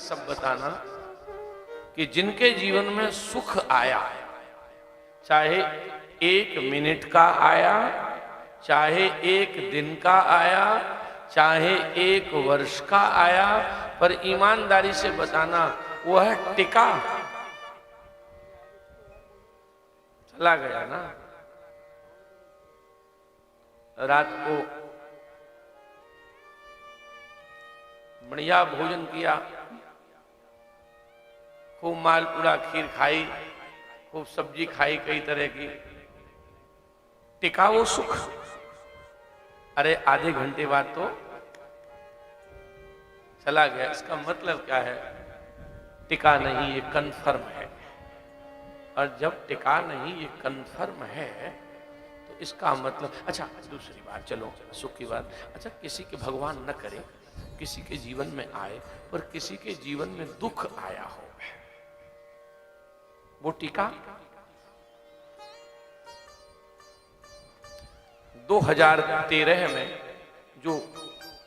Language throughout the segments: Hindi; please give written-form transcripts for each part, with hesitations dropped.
सब बताना कि जिनके जीवन में सुख आया, चाहे 1 मिनट का आया, चाहे 1 दिन का आया, चाहे 1 वर्ष का आया, पर ईमानदारी से बताना वह टिका, चला गया ना। रात को बढ़िया भोजन किया, खूब मालपुड़ा खीर खाई, खूब सब्जी खाई कई तरह की, टिका वो सुख। अरे आधे घंटे बाद तो चला गया। इसका मतलब क्या है? टिका नहीं, ये कन्फर्म है। और जब टिका नहीं, ये कन्फर्म है, तो इसका मतलब, अच्छा दूसरी बात, चलो सुख की बात, अच्छा किसी के भगवान न करे किसी के जीवन में आए, पर किसी के जीवन में दुख आया हो, वो टीका 2013 में जो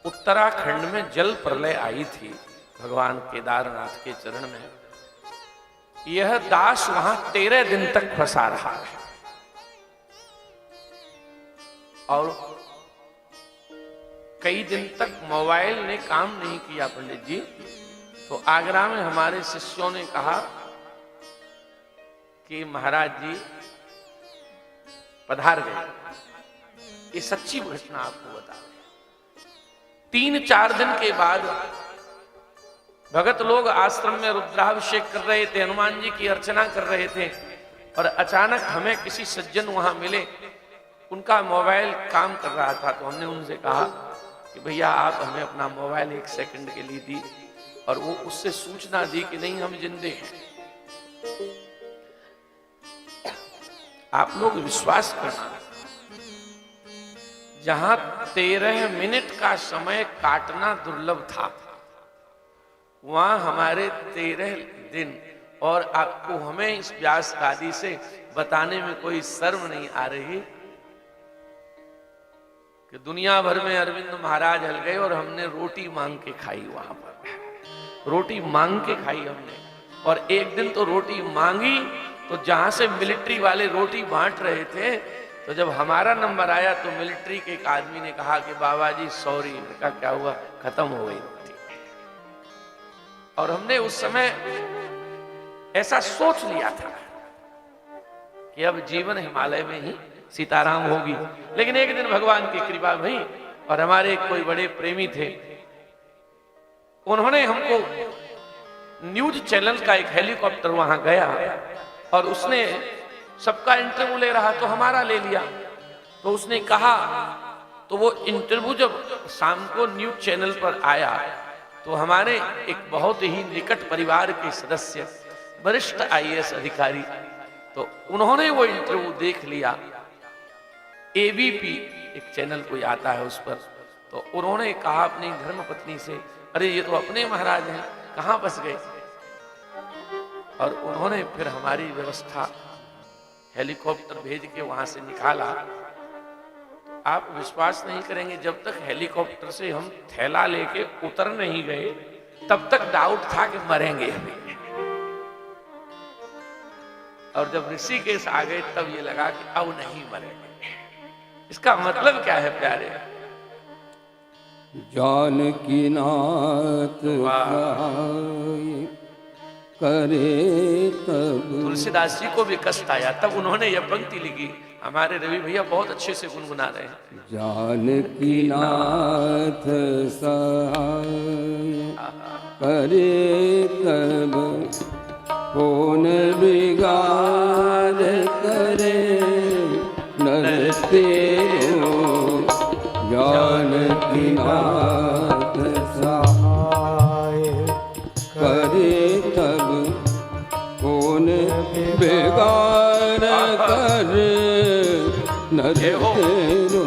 उत्तराखंड में जल प्रलय आई थी भगवान केदारनाथ के चरण में, यह दास वहां 13 दिन तक फंसा रहा है। और कई दिन तक मोबाइल ने काम नहीं किया पंडित जी। तो आगरा में हमारे शिष्यों ने कहा कि महाराज जी पधार गए। ये सच्ची घटना आपको बता रहे। 3-4 दिन के बाद भगत लोग आश्रम में रुद्राभिषेक कर रहे थे, हनुमान जी की अर्चना कर रहे थे, और अचानक हमें किसी सज्जन वहां मिले, उनका मोबाइल काम कर रहा था। तो हमने उनसे कहा कि भैया आप हमें अपना मोबाइल 1 सेकंड के लिए दी, और वो उससे सूचना दी कि नहीं हम जिंदे हैं। आप लोग विश्वास करना, जहां 13 मिनट का समय काटना दुर्लभ था, वहां हमारे 13 दिन। और आपको हमें इस व्यास गादी से बताने में कोई शर्म नहीं आ रही कि दुनिया भर में अरविंद महाराज हल गए और हमने रोटी मांग के खाई। वहां पर रोटी मांग के खाई हमने। और एक दिन तो रोटी मांगी, तो जहां से मिलिट्री वाले रोटी बांट रहे थे, तो जब हमारा नंबर आया तो मिलिट्री के एक आदमी ने कहा कि बाबा जी सॉरी। का क्या हुआ? खत्म हो गई रोटी। और हमने उस समय ऐसा सोच लिया था कि अब जीवन हिमालय में ही सीताराम होगी। लेकिन एक दिन भगवान की कृपा भई, और हमारे कोई बड़े प्रेमी थे, उन्होंने हमको न्यूज चैनल का एक हेलीकॉप्टर वहां गया, और उसने सबका इंटरव्यू ले रहा, तो हमारा ले लिया। तो उसने कहा, तो वो इंटरव्यू जब शाम को न्यूज चैनल पर आया, तो हमारे एक बहुत ही निकट परिवार के सदस्य, वरिष्ठ IAS अधिकारी, तो उन्होंने वो इंटरव्यू देख लिया। ABP एक चैनल कोई आता है उस पर, तो उन्होंने कहा अपनी धर्मपत्नी से, अरे ये तो अपने महाराज हैं, कहां फंस गए? और उन्होंने फिर हमारी व्यवस्था हेलीकॉप्टर भेज के वहां से निकाला। तो आप विश्वास नहीं करेंगे, जब तक हेलीकॉप्टर से हम थैला लेके उतर नहीं गए, तब तक डाउट था कि मरेंगे अभी। और जब ऋषिकेश आ गए, तब ये लगा कि अब नहीं मरेंगे। इसका मतलब क्या है प्यारे? जानकी नाथ करे तब। तुलसीदास जी को भी कष्ट आया, तब उन्होंने यह पंक्ति लिखी। हमारे रवि भैया बहुत अच्छे से गुनगुना रहे हैं। जानकी नाथ सहाय करे तब, कौन बिगाड़ करे नर तेरो। जानकी नाथ सहाय करे तब, कौन बिगाड़ करे नर तेरो।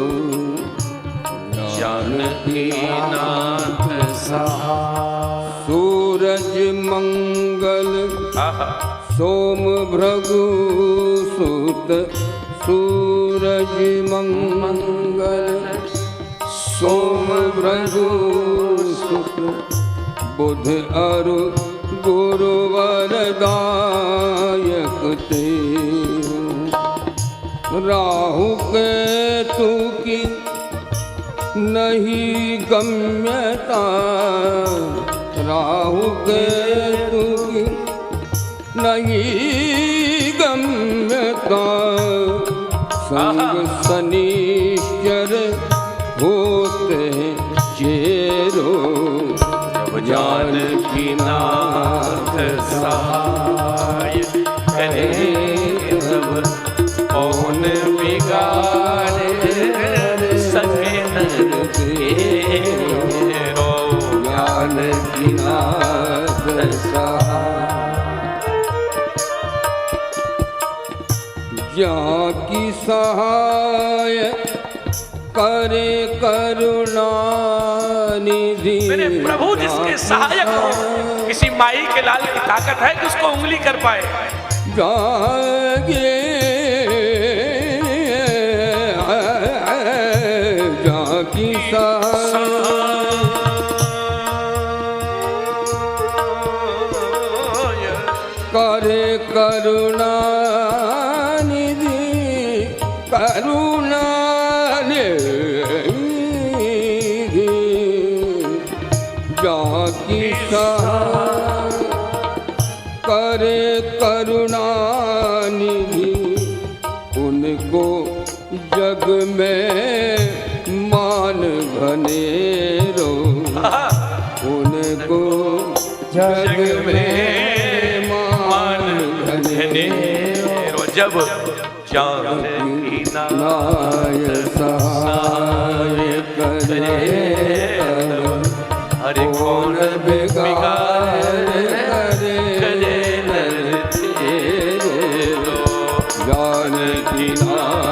जानकी नाथ सहाय। सूरज मंगल सोम भृगु सुत, सूरज मंगल सोम भृगु सुत, बुध अरु गुरुवर दायक तेरु। राहु केतु की नहीं गम्यता, राहु केतु की नहीं गम्यता, संग शनिश्चर होते चेरो। जानकी नाथ सहाय करे सब कौन बिगाड़े सके नर तेरो। जानकी नाथ सहाय जाकी सहाय करे करुणा निधि। मेरे प्रभु जिसके सहायक हो, किसी माई के लाल की ताकत है कि उसको उंगली कर पाए। जागे जाकी सहाय करे करुणा निधि, करुणा जाकी सहाय करे करुणा निधि। उनको जग में मान घनेरो, उनको जग में मान घनेरो। जब जानकी नाथ सहाय करे हरे कौन बिगाड़े करे नर तेरो। जानकी नाथ